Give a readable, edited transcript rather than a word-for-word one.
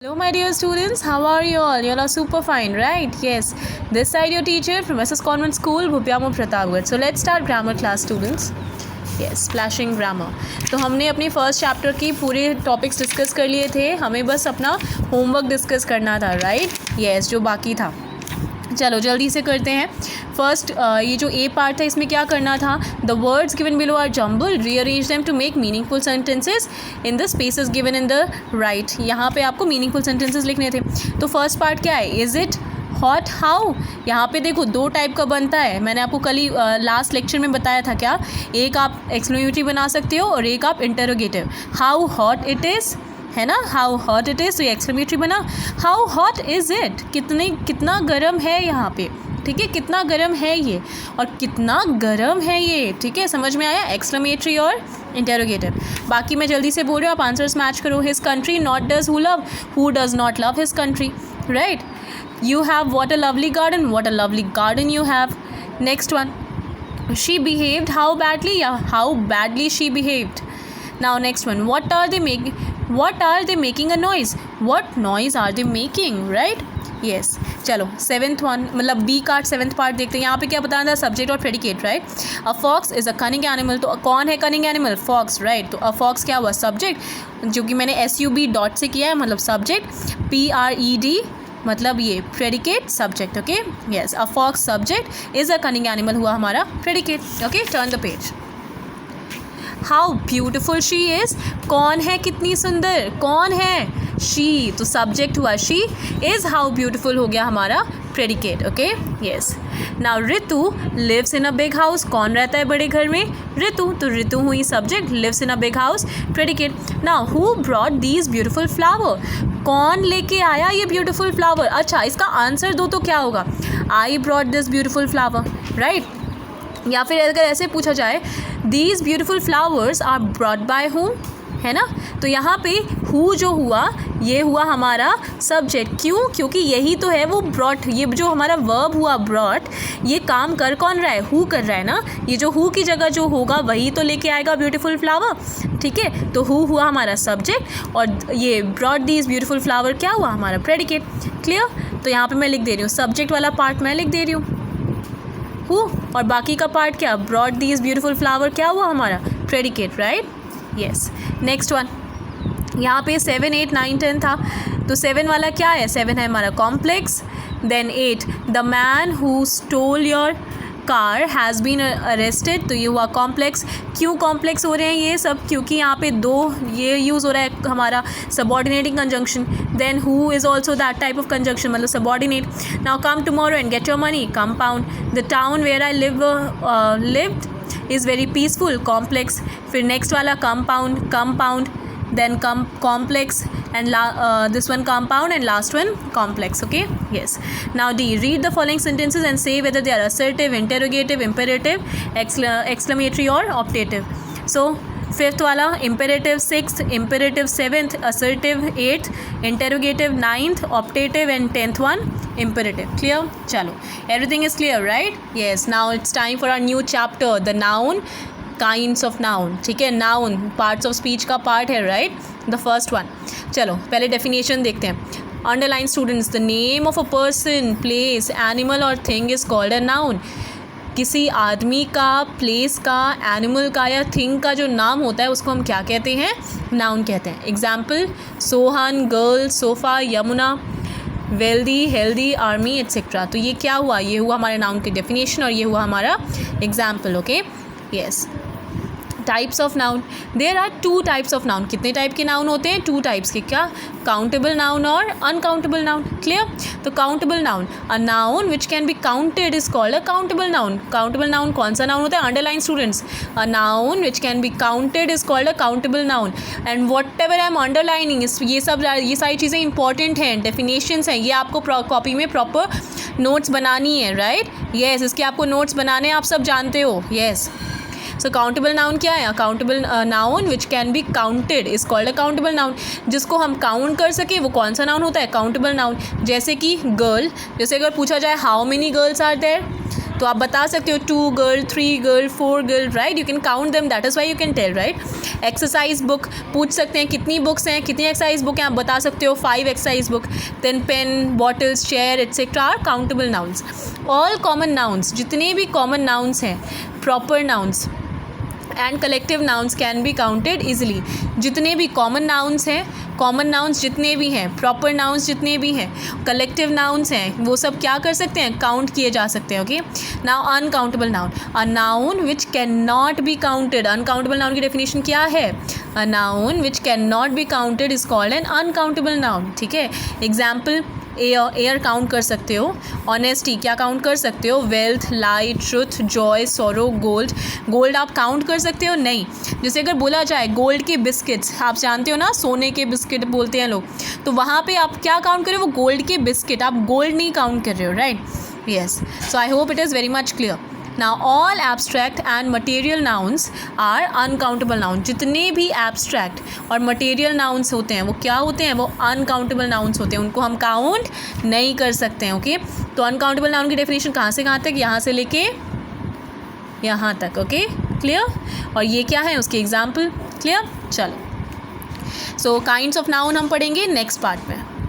Hello my dear students, how are you all? You all are super fine, right? Yes. This side your teacher from SS Convent School, Bhupiamo Pratapgarh. So let's start grammar class students. Yes, splashing grammar. तो हमने अपने first chapter की पूरे topics discuss कर लिए थे, हमें बस अपना होमवर्क डिस्कस करना था, राइट? यस, जो बाकी था। चलो जल्दी से करते हैं। फर्स्ट ये जो ए पार्ट था इसमें क्या करना था, the words given below are jumbled, rearrange them to make meaningful sentences in the spaces given in the right. यहाँ पे आपको मीनिंगफुल सेंटेंसेस लिखने थे। तो फर्स्ट पार्ट क्या है, इज़ इट हॉट हाउ। यहाँ पे देखो दो टाइप का बनता है, मैंने आपको कल ही लास्ट लेक्चर में बताया था क्या, एक आप एक्सक्लेमेटरी बना सकते हो और एक आप interrogative. How hot it is है ना, हाउ हॉट इट इज़, तो ये एक्सक्लेमेटरी बना। हाउ हॉट इज़ इट, कितना गर्म है यहाँ पे, ठीक है, कितना गर्म है ये, और कितना गर्म है ये, ठीक है, समझ में आया, एक्सक्लेमेटरी और इंटरोगेटिव। बाकी मैं जल्दी से बोल रही हूँ, आप आंसर्स मैच करो। His country not does who love, who does not love his country, right. You have what a lovely garden, what a lovely garden you have. Next one, she behaved how badly, या how badly she behaved. Now next one, what are they making a noise, what noise are they making, right? Yes. चलो seventh one, मतलब B का seventh part देखते हैं। यहाँ पे क्या बताना था, सब्जेक्ट और predicate, right. A fox is a cunning animal, तो कौन है कनिंग एनिमल, फॉक्स, राइट। तो अ फॉक्स क्या हुआ, सब्जेक्ट, जो कि मैंने SUB डॉट से किया है, मतलब सब्जेक्ट, PRED मतलब ये predicate subject, okay. Yes, a fox subject, is a cunning animal हुआ हमारा predicate, okay. Turn the page. How beautiful she is, कौन है कितनी सुंदर, कौन है, शी, तो सब्जेक्ट हुआ शी, इज़ हाउ ब्यूटिफुल हो गया हमारा predicate, okay. Yes. Now Ritu lives in a big house, कौन रहता है बड़े घर में, ऋतु, तो ऋतु हुई subject, lives in a big house predicate. Now who brought these beautiful flower, कौन लेके आया ये ब्यूटिफुल फ्लावर। अच्छा, इसका आंसर दो तो क्या होगा, I brought this beautiful flower, right. या फिर अगर ऐसे पूछा जाए, these beautiful flowers are brought by whom, है ना, तो यहाँ पे हु जो हुआ ये हुआ हमारा सब्जेक्ट, क्यों, क्योंकि यही तो है वो ब्रॉट, ये जो हमारा वर्ब हुआ ब्रॉट, ये काम कर कौन रहा है, हु कर रहा है ना, ये जो हु की जगह जो होगा वही तो लेके आएगा ब्यूटीफुल फ्लावर, ठीक है। तो हु हुआ हमारा सब्जेक्ट और ये ब्रॉट दीज ब्यूटीफुल फ्लावर क्या हुआ हमारा प्रेडिकेट, क्लियर। तो यहाँ पे मैं लिख दे रही हूँ, सब्जेक्ट वाला पार्ट मैं लिख दे रही हूँ हु, और बाकी का पार्ट क्या, ब्रॉट दीज ब्यूटीफुल फ्लावर क्या हुआ हमारा predicate, right. Yes. Next one, यहाँ पे 7, 8, 9, 10 था, तो 7 वाला क्या है, 7 है हमारा complex. Then 8, the man who stole your car has been arrested, तो ये हुआ कॉम्प्लेक्स। क्यों कॉम्प्लेक्स हो रहे हैं ये सब, क्योंकि यहाँ पे दो ये यूज़ हो रहा है हमारा subordinating conjunction. Then who is also that type of conjunction, मतलब subordinate. Now come tomorrow and get your money, compound. The town where I lived is very peaceful, complex. फिर नेक्स्ट वाला compound, then complex, and this one compound, and last one complex, okay. Yes. Now D, read the following sentences and say whether they are assertive, interrogative, imperative, exclamatory or optative. So fifth वाला imperative 6th, imperative 7th, assertive 8th, interrogative 9th, optative and 10th one imperative. Clear? चलो, everything is clear, right? Yes. Now it's time for our new chapter, the noun kinds of noun, ठीक है। Noun parts of speech का part है, right, the first one. चलो पहले definition देखते हैं। Underline students, the name of a person, place, animal और thing is called a noun. किसी आदमी का, प्लेस का, एनिमल का या थिंग का जो नाम होता है उसको हम क्या कहते हैं, नाउन कहते हैं। Example, Sohan, girl, sofa, Yamuna, wealthy, healthy, army etcetera. तो ये क्या हुआ, ये हुआ हमारे नाउन की डेफिनेशन और ये हुआ हमारा example, okay. Yes. Types of noun, there are 2 types of noun. कितने टाइप के नाउन होते हैं, 2 टाइप्स के, क्या, काउंटेबल नाउन और अनकाउंटेबल नाउन, क्लियर। तो countable noun, a noun which can be counted is called a countable noun. Countable noun कौन सा नाउन होता है, underline students, a noun which can be counted is called a countable noun. And whatever I am underlining, ये सारी चीज़ें important हैं, definitions हैं, ये आपको कॉपी में प्रॉपर नोट्स बनानी है, राइट। यस, इसके आपको नोट्स बनाने आप सब जानते हो, यस। सो काउंटेबल नाउन क्या है, countable noun which can be counted is called a countable noun. जिसको हम काउंट कर सके वो कौन सा नाउन होता है, काउंटेबल नाउन। जैसे कि गर्ल, जैसे अगर पूछा जाए how many girls are there, तो आप बता सकते हो 2 girl, 3 girl, 4 girl, right, you can count them, that is why you can tell, right. Exercise book पूछ सकते हैं कितनी बुक्स हैं, कितनी एक्सरसाइज बुक हैं, आप बता सकते हो 5 exercise book. Then pen, bottles, chair etcetera are countable nouns. All common nouns, जितने भी कॉमन नाउन्स हैं, proper nouns and collective nouns can be counted easily. जितने भी कॉमन नाउन्स हैं, कॉमन नाउन्स जितने भी हैं, प्रॉपर नाउन्स जितने भी हैं, कलेक्टिव नाउन्स हैं, वो सब क्या कर सकते हैं, काउंट किए जा सकते हैं। Okay, now uncountable noun, a noun which can not be counted. Uncountable noun की डेफिनेशन क्या है, अ noun which can not be counted is called an uncountable noun. ठीक है, एग्जाम्पल, एयर काउंट कर सकते हो, ऑनेस्टी क्या काउंट कर सकते हो, wealth, light, truth, Joy, sorrow, gold. Gold आप काउंट कर सकते हो, नहीं। जैसे अगर बोला जाए गोल्ड के बिस्किट्स, आप जानते हो ना सोने के बिस्किट बोलते हैं लोग, तो वहाँ पे आप क्या काउंट कर रहे हो, वो गोल्ड के बिस्किट, आप गोल्ड नहीं काउंट कर रहे हो, right. Yes, so I hope it is very much clear. Now all abstract and material nouns are uncountable nouns। जितने भी abstract और material nouns होते हैं वो क्या होते हैं, वो uncountable nouns होते हैं, उनको हम काउंट नहीं कर सकते हैं। ओके, तो uncountable noun की डेफिनेशन कहाँ से कहाँ तक, यहाँ से लेके यहाँ तक। Okay, clear. और ये क्या है, उसके एग्जाम्पल। क्लियर, चलो। सो काइंड्स ऑफ नाउन हम पढ़ेंगे नेक्स्ट पार्ट में।